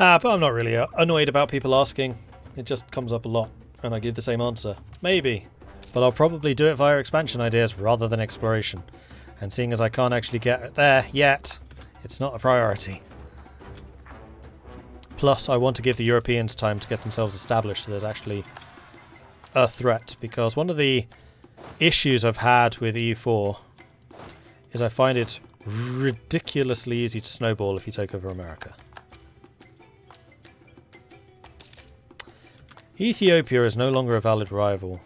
But I'm not really annoyed about people asking. It just comes up a lot, and I give the same answer. Maybe. But I'll probably do it via expansion ideas rather than exploration. And seeing as I can't actually get there yet, it's not a priority. Plus, I want to give the Europeans time to get themselves established so there's actually a threat. Because one of the issues I've had with EU4 is I find it ridiculously easy to snowball if you take over America. Ethiopia is no longer a valid rival.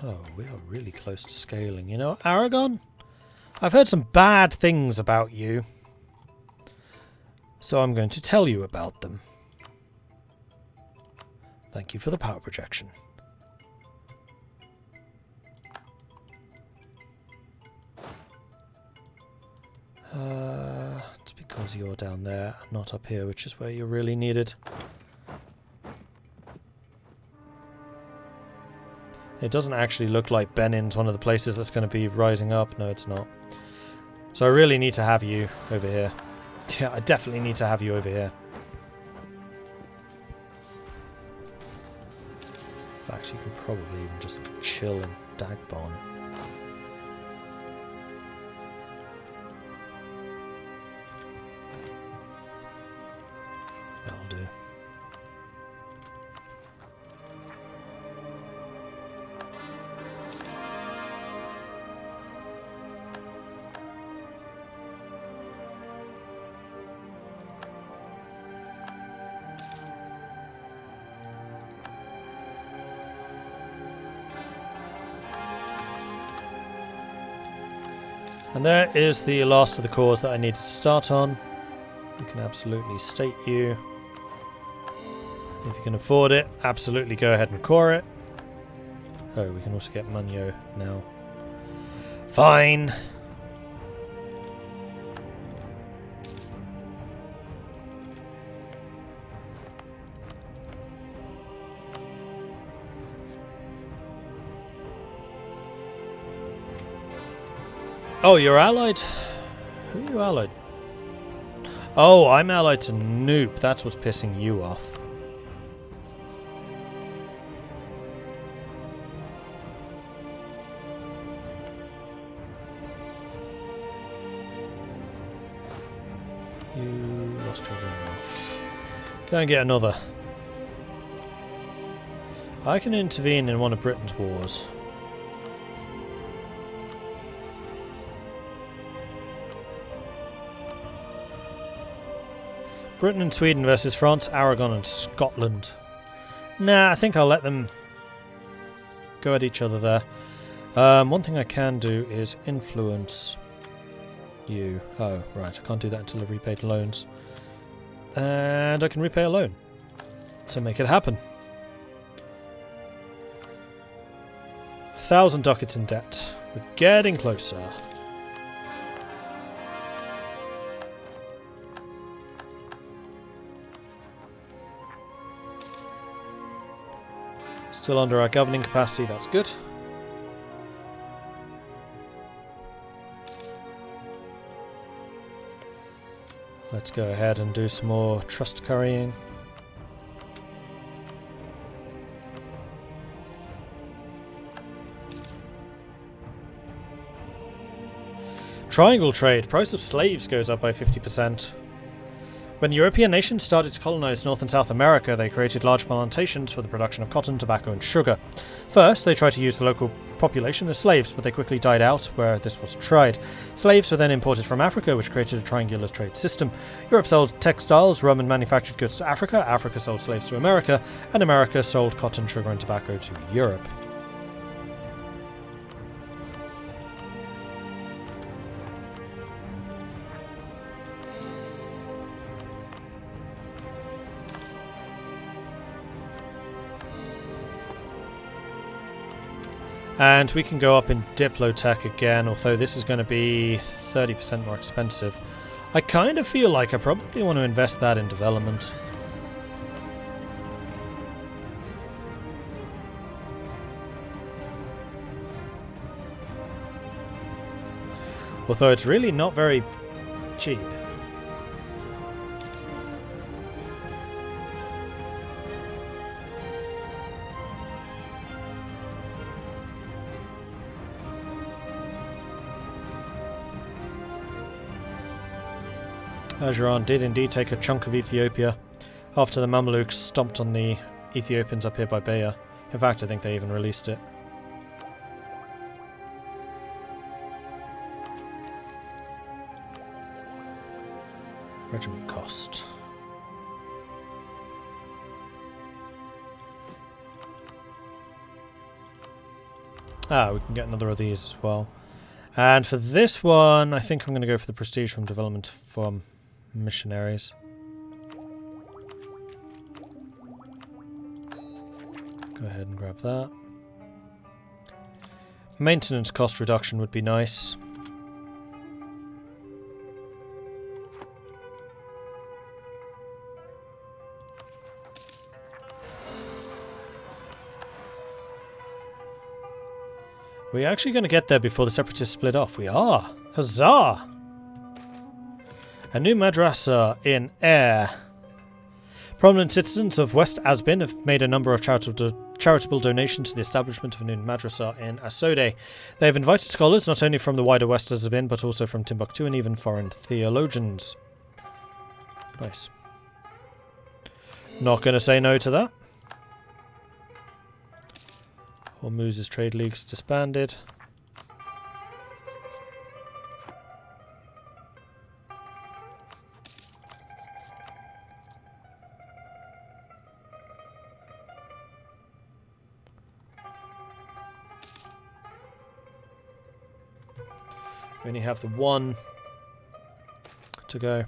Oh, we are really close to scaling. You know, Aragon? I've heard some bad things about you. So I'm going to tell you about them. Thank you for the power projection. It's because you're down there, not up here, which is where you're really needed. It doesn't actually look like Benin's one of the places that's going to be rising up. No, it's not. So I really need to have you over here. Yeah, I definitely need to have you over here. In fact, you can probably even just chill in Dagbon. That'll do. And there is the last of the cores that I needed to start on. You can absolutely state you. If you can afford it, absolutely go ahead and core it. Oh, we can also get Munyo now. Fine. Oh, you're allied? Who are you allied? Oh, I'm allied to Noop. That's what's pissing you off. You lost your general. Go and get another. I can intervene in one of Britain's wars. Britain and Sweden versus France, Aragon and Scotland. Nah, I think I'll let them go at each other there. One thing I can do is influence you. Oh, right, I can't do that until I've repaid loans. And I can repay a loan. So make it happen. 1,000 ducats in debt. We're getting closer. Still under our governing capacity, that's good. Let's go ahead and do some more trust currying. Triangle trade. Price of slaves goes up by 50%. When the European nations started to colonize North and South America, they created large plantations for the production of cotton, tobacco and sugar. First, they tried to use the local population as slaves, but they quickly died out where this was tried. Slaves were then imported from Africa, which created a triangular trade system. Europe sold textiles, rum and manufactured goods to Africa, Africa sold slaves to America, and America sold cotton, sugar and tobacco to Europe. And we can go up in Diplotech again, although this is going to be 30% more expensive. I kind of feel like I probably want to invest that in development. Although it's really not very cheap. Ajuran did indeed take a chunk of Ethiopia after the Mamelukes stomped on the Ethiopians up here by Beja. In fact, I think they even released it. Regiment cost. Ah, we can get another of these as well. And for this one, I think I'm going to go for the prestige from development from missionaries. Go ahead and grab that. Maintenance cost reduction would be nice. We're actually going to get there before the Separatists split off. We are! Huzzah! A new madrasa in Air. Prominent citizens of West Asbin have made a number of charitable donations to the establishment of a new madrasa in Asode. They have invited scholars not only from the wider West Asbin but also from Timbuktu and even foreign theologians. Nice. Not going to say no to that. Hormuz's trade league's disbanded. We only have the one to go.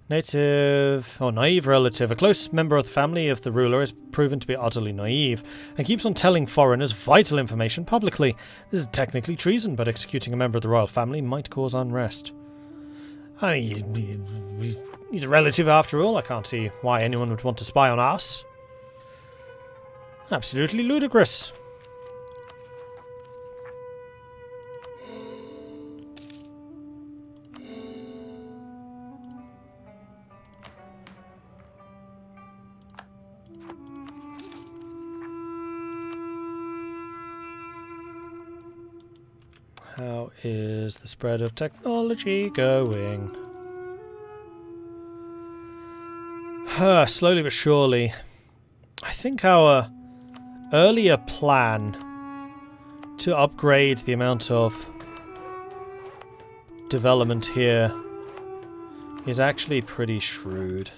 Naive relative. A close member of the family of the ruler is proven to be utterly naive and keeps on telling foreigners vital information publicly. This is technically treason, but executing a member of the royal family might cause unrest. I mean, he's a relative after all. I can't see why anyone would want to spy on us. Absolutely ludicrous. How is the spread of technology going? Slowly but surely. I think our earlier plan to upgrade the amount of development here is actually pretty shrewd.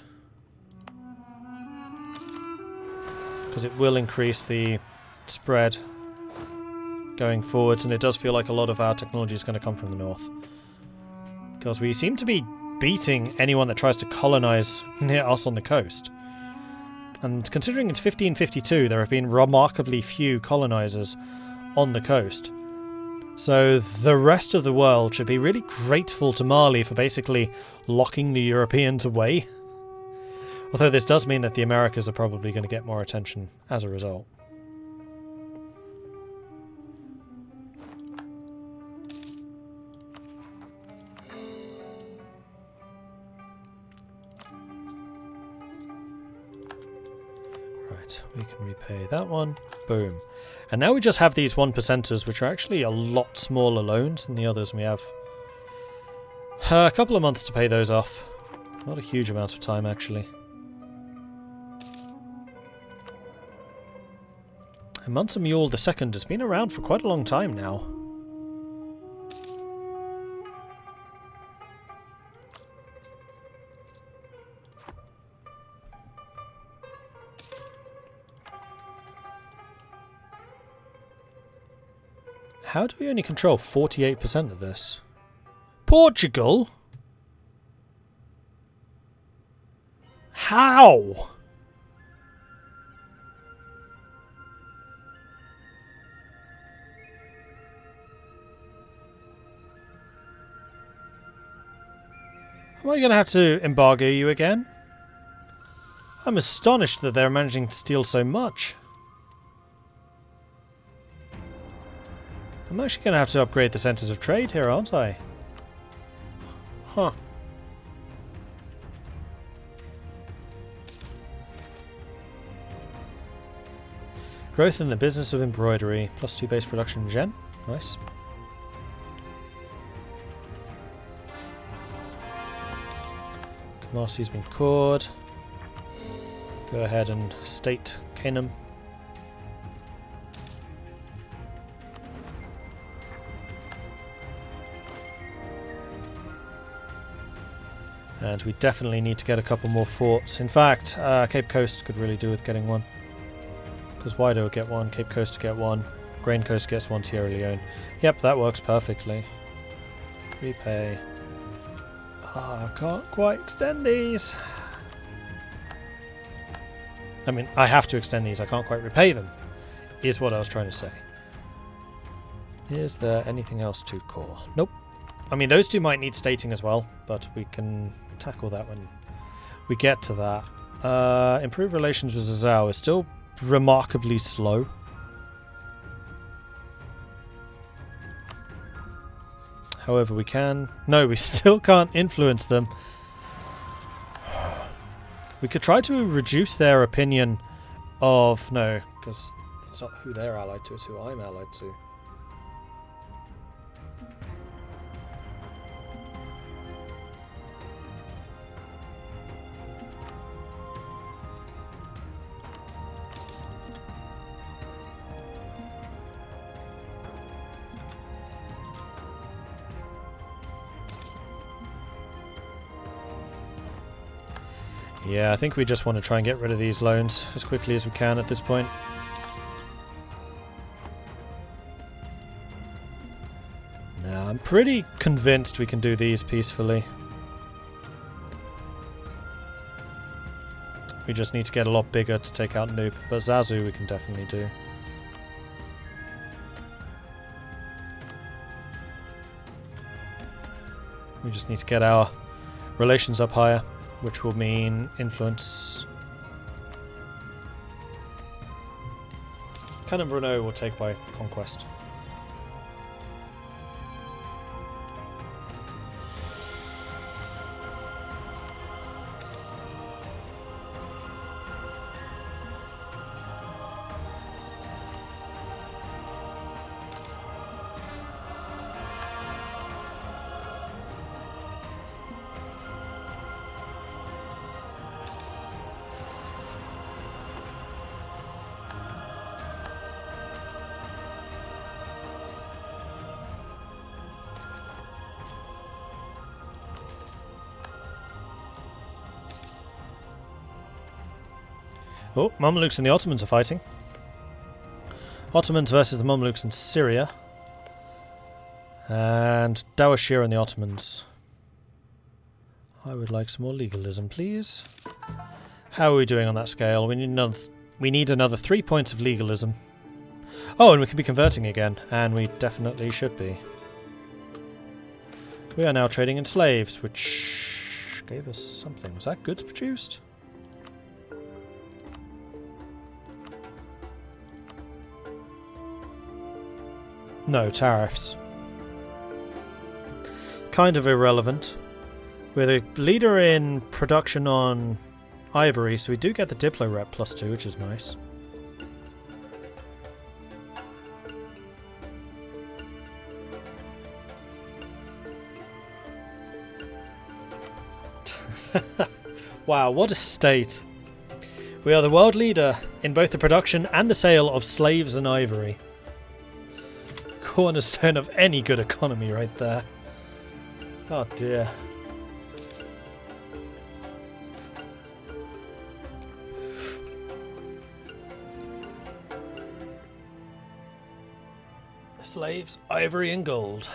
Because it will increase the spread going forwards, and it does feel like a lot of our technology is going to come from the north. Because we seem to be beating anyone that tries to colonize near us on the coast. And considering it's 1552, there have been remarkably few colonizers on the coast. So the rest of the world should be really grateful to Mali for basically locking the Europeans away. Although this does mean that the Americas are probably going to get more attention as a result. We can repay that one. Boom. And now we just have these 1%ers, which are actually a lot smaller loans than the others. We have a couple of months to pay those off. Not a huge amount of time, actually. And Mansa Musa II has been around for quite a long time now. How do we only control 48% of this? Portugal? How? Am I going to have to embargo you again? I'm astonished that they're managing to steal so much. I'm actually going to have to upgrade the centres of trade here, aren't I? Huh. Growth in the business of embroidery. +2 base production gen. Nice. Marcy's been cored. Go ahead and state Canaan. And we definitely need to get a couple more forts. In fact, Cape Coast could really do with getting one. Because Wido will get one, Cape Coast to get one, Grain Coast gets one, Sierra Leone. Yep, that works perfectly. Repay. I can't quite extend these. I mean, I have to extend these, I can't quite repay them, is what I was trying to say. Is there anything else to core? Nope. I mean, those two might need stating as well, but we can tackle that when we get to that. Improve relations with Zazao is still remarkably slow. However, we can... No, we still can't influence them. We could try to reduce their opinion of... No, because it's not who they're allied to, it's who I'm allied to. Yeah, I think we just want to try and get rid of these loans as quickly as we can at this point. Now, I'm pretty convinced we can do these peacefully. We just need to get a lot bigger to take out Noop, but Zazu we can definitely do. We just need to get our relations up higher, which will mean influence. Canon Bruno will take by conquest. Oh, Mamluks and the Ottomans are fighting. Ottomans versus the Mamluks in Syria. And Dawashir and the Ottomans. I would like some more legalism, please. How are we doing on that scale? We need another 3 points of legalism. Oh, and we could be converting again, and we definitely should be. We are now trading in slaves, which gave us something. Was that goods produced? No, tariffs. Kind of irrelevant. We're the leader in production on ivory, so we do get the Diplo rep +2, which is nice. Wow, what a state. We are the world leader in both the production and the sale of slaves and ivory. Cornerstone of any good economy right there. Oh dear. Slaves, ivory and gold.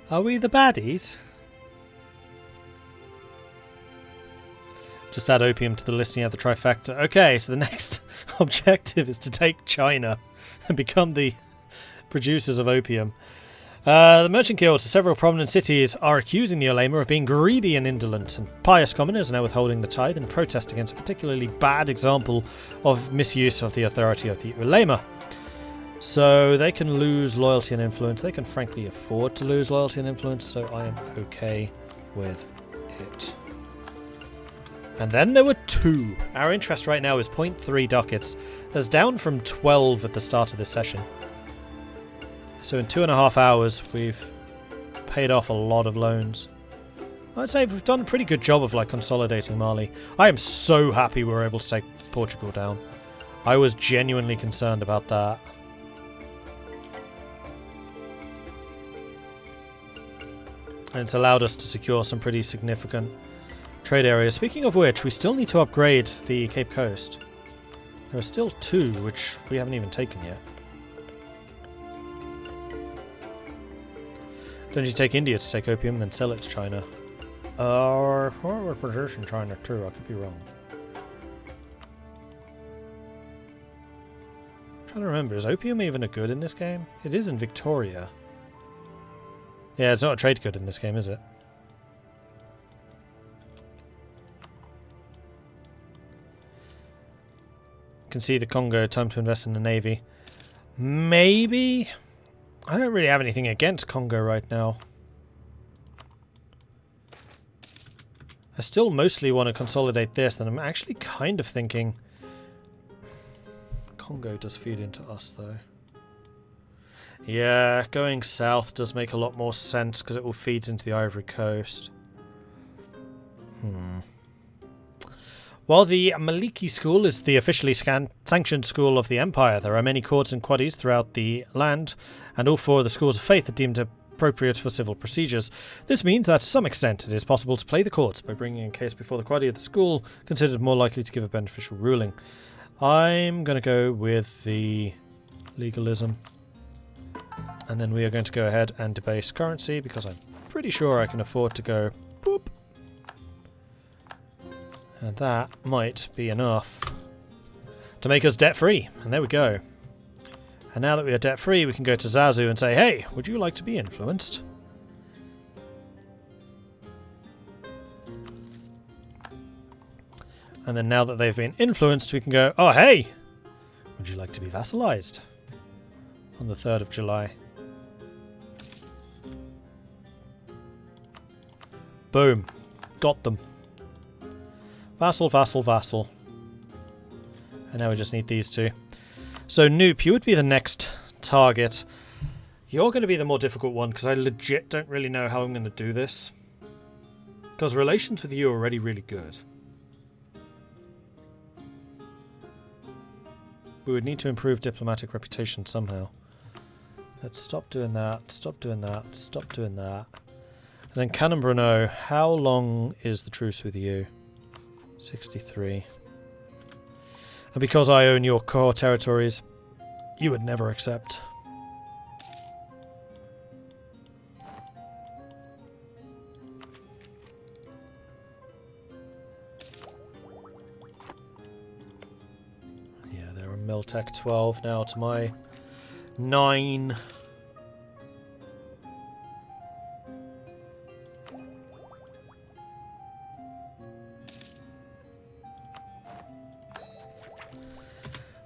Are we the baddies? Just add opium to the list and you have the trifecta. Okay, so the next objective is to take China and become the producers of opium. The merchant guilds of several prominent cities are accusing the Ulema of being greedy and indolent, and pious commoners are now withholding the tithe in protest against a particularly bad example of misuse of the authority of the Ulema. So they can lose loyalty and influence. They can frankly afford to lose loyalty and influence, so I am okay with it. And then there were 2. Our interest right now is 0.3 ducats. That's down from 12 at the start of this session. So in 2.5 hours, we've paid off a lot of loans. I'd say we've done a pretty good job of like consolidating Mali. I am so happy we were able to take Portugal down. I was genuinely concerned about that. And it's allowed us to secure some pretty significant trade areas. Speaking of which, we still need to upgrade the Cape Coast. There are still 2 which we haven't even taken yet. Don't you take India to take opium and then sell it to China? Or we're position China too, I could be wrong. I'm trying to remember, is opium even a good in this game? It is in Victoria. Yeah, it's not a trade good in this game, is it? You can see the Congo, time to invest in the navy. Maybe? I don't really have anything against Congo right now. I still mostly want to consolidate this, and I'm actually kind of thinking Congo does feed into us though. Yeah, going south does make a lot more sense because it all feeds into the Ivory Coast. While the Maliki school is the officially sanctioned school of the Empire, there are many courts and quaddies throughout the land, and all 4 of the schools of faith are deemed appropriate for civil procedures. This means that to some extent it is possible to play the courts by bringing a case before the quaddie of the school, considered more likely to give a beneficial ruling. I'm going to go with the legalism. And then we are going to go ahead and debase currency because I'm pretty sure I can afford to go boop. And that might be enough to make us debt-free. And there we go. And now that we are debt-free, we can go to Zazu and say, hey, would you like to be influenced? And then now that they've been influenced, we can go, oh, hey, would you like to be vassalized? On the 3rd of July. Boom. Got them. Vassal, vassal, vassal. And now we just need these 2. So, Noop, you would be the next target. You're going to be the more difficult one, because I legit don't really know how I'm going to do this. Because relations with you are already really good. We would need to improve diplomatic reputation somehow. Let's stop doing that, stop doing that, stop doing that. And then Canon Bruno, how long is the truce with you? 63. And because I own your core territories, you would never accept. Yeah, they're a Miltech 12 now to my 9.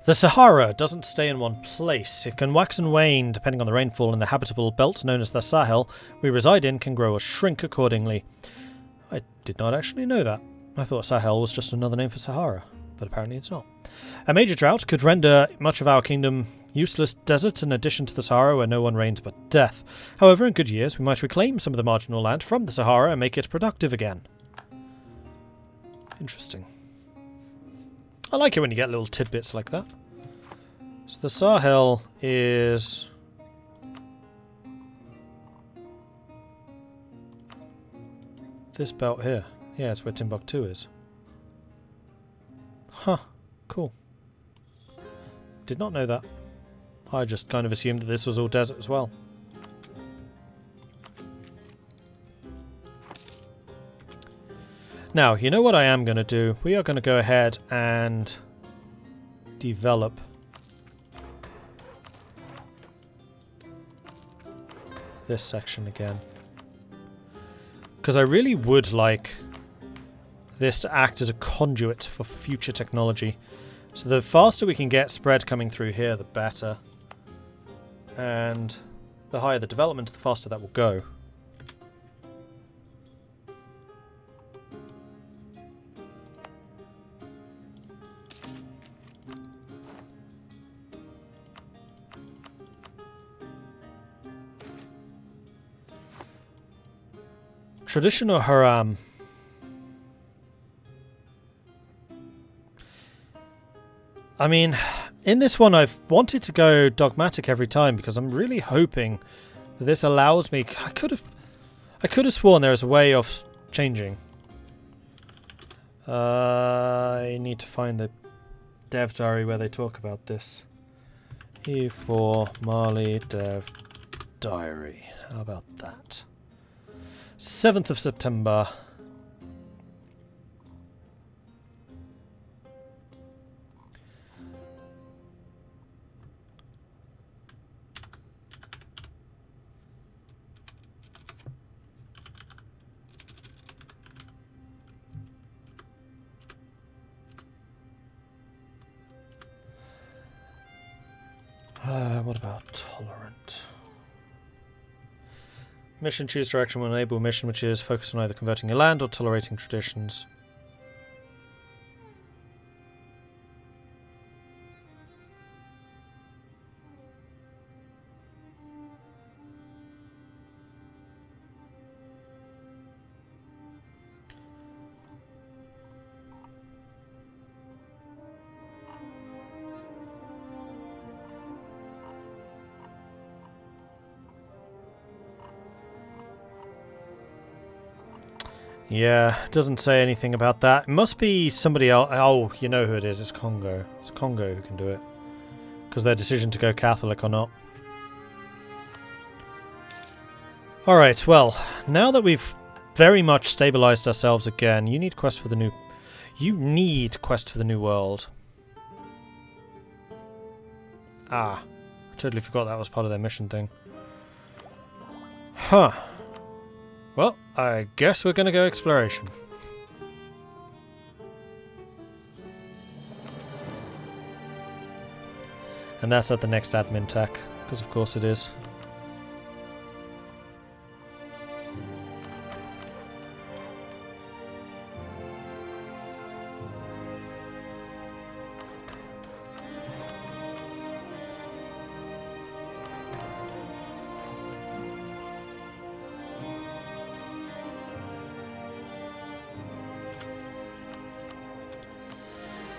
The Sahara doesn't stay in one place. It can wax and wane depending on the rainfall, and the habitable belt known as the Sahel we reside in can grow or shrink accordingly. I did not actually know that. I thought Sahel was just another name for Sahara, but apparently it's not. A major drought could render much of our kingdom useless desert in addition to the Sahara where no one reigns but death. However, in good years we might reclaim some of the marginal land from the Sahara and make it productive again. Interesting. I like it when you get little tidbits like that. So the Sahel is... this belt here. Yeah, it's where Timbuktu is. Huh. Cool. Did not know that. I just kind of assumed that this was all desert as well. Now, you know what I am going to do? We are going to go ahead and develop this section again. Because I really would like this to act as a conduit for future technology. So the faster we can get spread coming through here, the better. And the higher the development, the faster that will go. Tradition or haram? I mean, in this one I've wanted to go dogmatic every time because I'm really hoping that this allows me... I could have sworn there was a way of changing. I need to find the dev diary where they talk about this. E4 Mali dev diary. How about that? 7th of September. What about tolerant? Mission, choose direction will enable a mission which is focused on either converting your land or tolerating traditions. Yeah, it doesn't say anything about that. It must be somebody else. Oh, you know who it is. It's Congo. It's Congo who can do it. Because their decision to go Catholic or not. Alright, well, now that we've very much stabilized ourselves again, you need quest for the new... You need quest for the new world. Ah, I totally forgot that was part of their mission thing. Huh. Well, I guess we're going to go exploration. And that's at the next admin tech, because of course it is.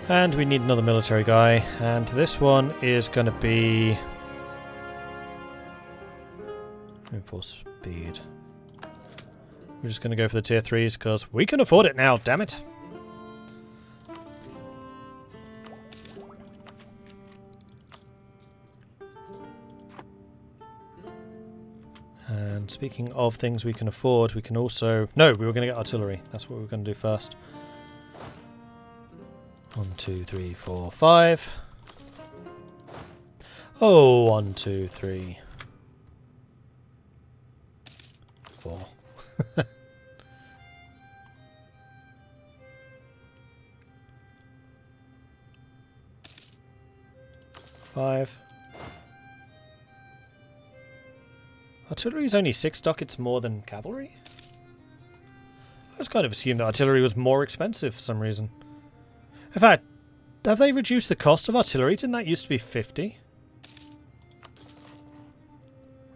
And we need another military guy, and this one is going to be... Enforce speed. We're just going to go for the tier 3s, because we can afford it now, damn it! And speaking of things we can afford, we can also... No, we were going to get artillery. That's what we were going to do first. 1, 2, 3, 4, 5. Oh, 1, 2, 3, 4. 5. Artillery is only 6 ducats more than cavalry? I was kind of assumed that artillery was more expensive for some reason. In fact, have they reduced the cost of artillery? Didn't that used to be 50?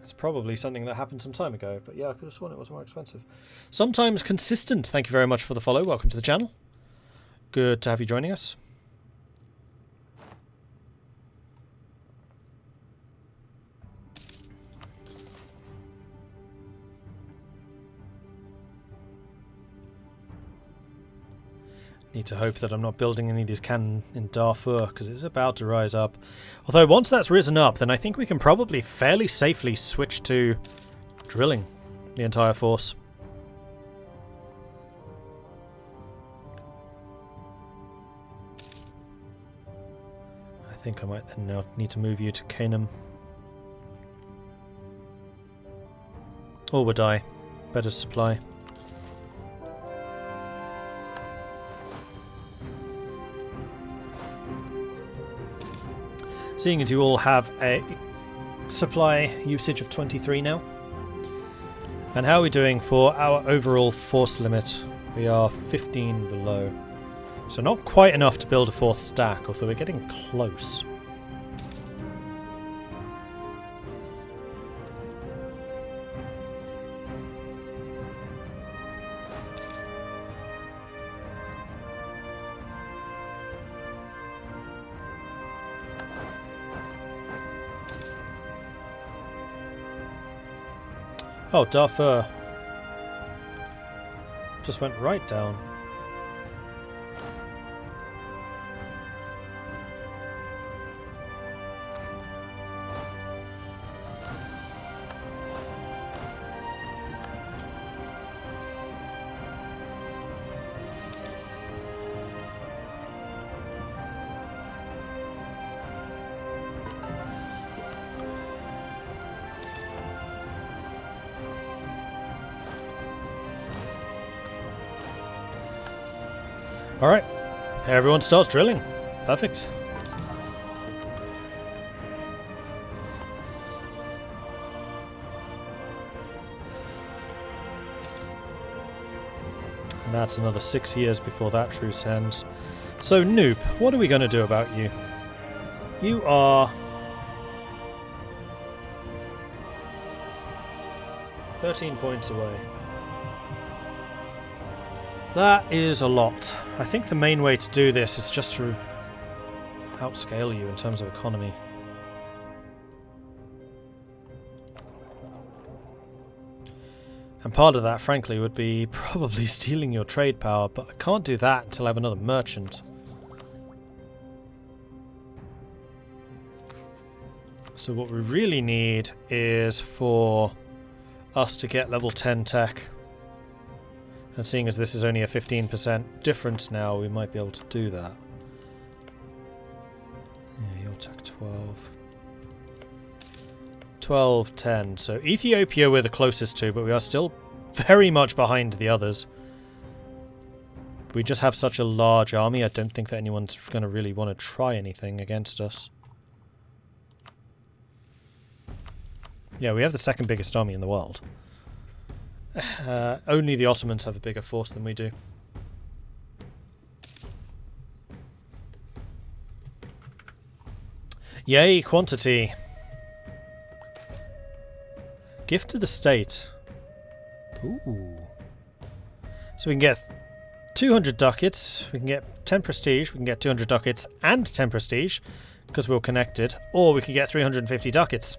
That's probably something that happened some time ago, but yeah, I could have sworn it was more expensive. Sometimes consistent, thank you very much for the follow. Welcome to the channel. Good to have you joining us. Need to hope that I'm not building any of these cannon in Darfur, because it's about to rise up. Although once that's risen up, then I think we can probably fairly safely switch to drilling the entire force. I think I might then now need to move you to Canaan. Or would I? Better supply. Seeing as you all have a supply usage of 23 now. And how are we doing for our overall force limit? We are 15 below. So not quite enough to build a 4th stack, although we're getting close. Oh, Darfur. Just went right down. Alright, everyone starts drilling. Perfect. And that's another 6 years before that truce ends. So, Noob, what are we going to do about you? You are 13 points away. That is a lot. I think the main way to do this is just to outscale you in terms of economy. And part of that, frankly, would be probably stealing your trade power, but I can't do that until I have another merchant. So what we really need is for us to get level 10 tech. And seeing as this is only a 15% difference now, we might be able to do that. Yeah, you'll tech 12. 12, 10. So Ethiopia we're the closest to, but we are still very much behind the others. We just have such a large army, I don't think that anyone's going to really want to try anything against us. Yeah, we have the second biggest army in the world. Only the Ottomans have a bigger force than we do. Yay, quantity. Gift to the state. Ooh. So we can get 200 ducats, we can get 10 prestige, we can get 200 ducats and 10 prestige, because we're connected, or we can get 350 ducats.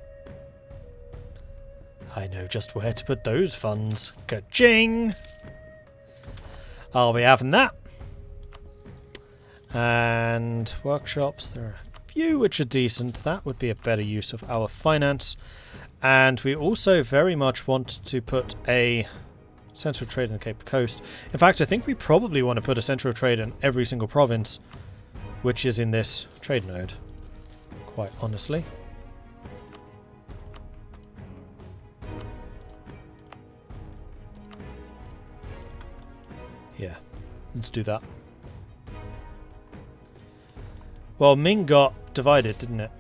I know just where to put those funds. Ka-ching! I'll be having that. And workshops, there are a few which are decent. That would be a better use of our finance. And we also very much want to put a centre of trade in the Cape Coast. In fact, I think we probably want to put a centre of trade in every single province which is in this trade node, quite honestly. Yeah, let's do that. Well, Ming got divided, didn't it?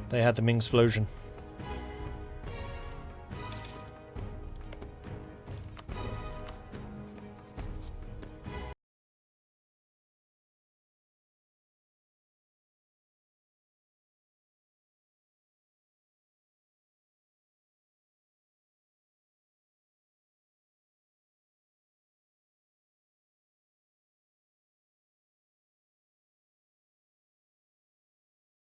They had the Ming explosion.